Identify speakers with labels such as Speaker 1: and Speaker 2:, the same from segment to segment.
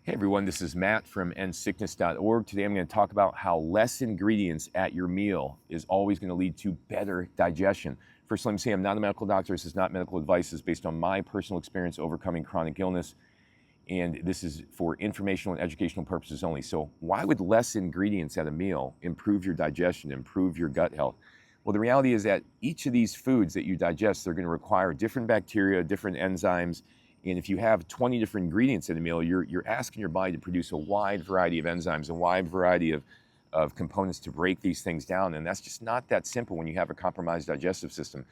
Speaker 1: Hey everyone, this is Matt from endsickness.org. Today I'm going to talk about how less ingredients at your meal is always going to lead to better digestion. First, let me say I'm not a medical doctor. This is not medical advice. This is based on my personal experience overcoming chronic illness, and this is for informational and educational purposes only. So why would less ingredients at a meal improve your digestion, improve your gut health? Well, the reality is that each of these foods that you digest, they're going to require different bacteria, different enzymes. And if you have 20 different ingredients in a meal, you're asking your body to produce a wide variety of enzymes, a wide variety of components to break these things down. And that's just not that simple when you have a compromised digestive system.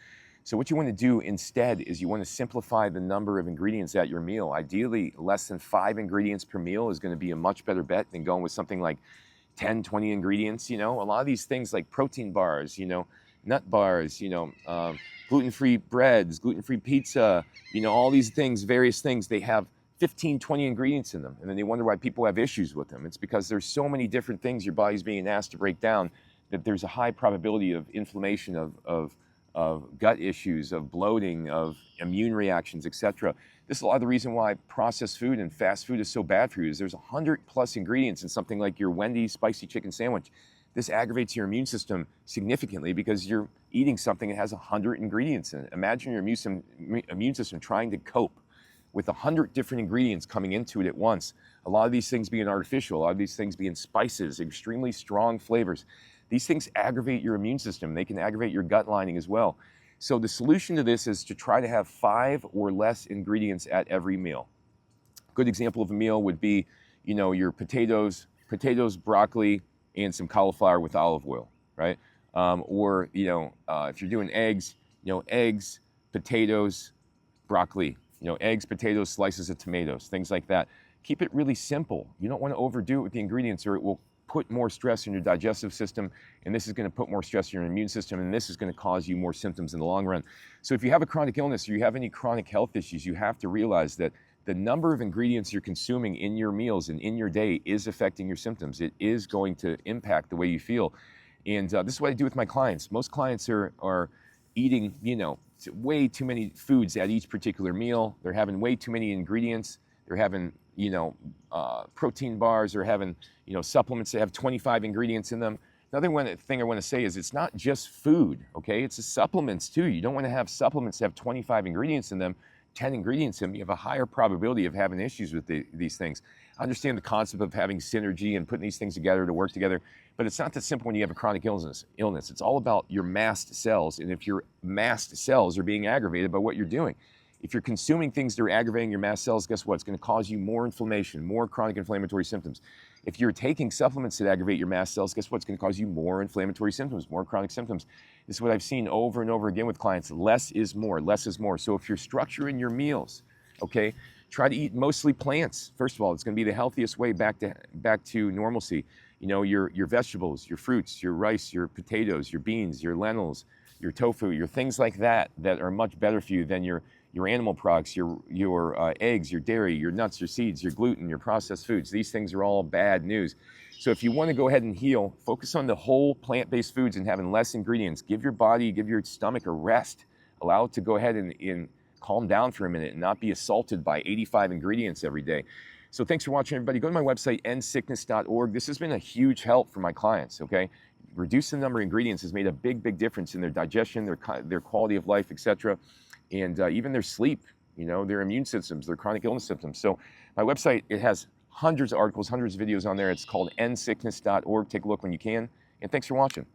Speaker 1: So what you want to do instead is you want to simplify the number of ingredients at your meal. Ideally, less than 5 ingredients per meal is going to be a much better bet than going with something like 10, 20 ingredients. A lot of these things like protein bars, nut bars, gluten-free breads, gluten-free pizza, all these things, various things, they have 15, 20 ingredients in them. And then they wonder why people have issues with them. It's because there's so many different things your body's being asked to break down that there's a high probability of inflammation, of gut issues, of bloating, of immune reactions, etc. This is a lot of the reason why processed food and fast food is so bad for you. Is there's 100+ ingredients in something like your Wendy's spicy chicken sandwich. This aggravates your immune system significantly because you're eating something that has 100 ingredients in it. Imagine your immune system trying to cope with 100 different ingredients coming into it at once. A lot of these things being artificial, a lot of these things being spices, extremely strong flavors. These things aggravate your immune system. They can aggravate your gut lining as well. So the solution to this is to try to have 5 or less ingredients at every meal. A good example of a meal would be, your potatoes, broccoli, and some cauliflower with olive oil, right? Or if you're doing eggs, eggs, potatoes, broccoli, eggs, potatoes, slices of tomatoes, things like that. Keep it really simple. You don't want to overdo it with the ingredients or it will put more stress in your digestive system, and this is going to put more stress in your immune system, and this is going to cause you more symptoms in the long run. So if you have a chronic illness or you have any chronic health issues, you have to realize that the number of ingredients you're consuming in your meals and in your day is affecting your symptoms. It is going to impact the way you feel. And this is what I do with my clients. Most clients are eating, way too many foods at each particular meal. They're having way too many ingredients. They're having, protein bars. They're having, supplements that have 25 ingredients in them. Another thing I want to say is it's not just food, okay? It's the supplements too. You don't want to have supplements that have 25 ingredients in them, 10 ingredients in them. You have a higher probability of having issues with these things. I understand the concept of having synergy and putting these things together to work together, but it's not that simple when you have a chronic illness. It's all about your mast cells, and if your mast cells are being aggravated by what you're doing. If you're consuming things that are aggravating your mast cells, guess what? It's going to cause you more inflammation, more chronic inflammatory symptoms. If you're taking supplements that aggravate your mast cells, guess what? It's going to cause you more inflammatory symptoms, more chronic symptoms. This is what I've seen over and over again with clients. Less is more, less is more. So if you're structuring your meals, okay, try to eat mostly plants. First of all, it's going to be the healthiest way back to normalcy. Your vegetables, your fruits, your rice, your potatoes, your beans, your lentils, your tofu, your things like that are much better for you than your animal products, your eggs, your dairy, your nuts, your seeds, your gluten, your processed foods. These things are all bad news. So if you want to go ahead and heal, focus on the whole plant-based foods and having less ingredients. Give your body, give your stomach a rest. Allow it to go ahead and calm down for a minute and not be assaulted by 85 ingredients every day. So thanks for watching, everybody. Go to my website, endsickness.org. This has been a huge help for my clients, okay? Reducing the number of ingredients has made a big, big difference in their digestion, their quality of life, etc., and even their sleep, their immune systems, their chronic illness symptoms. So my website, it has hundreds of articles, hundreds of videos on there. It's called endsickness.org. Take a look when you can, and thanks for watching.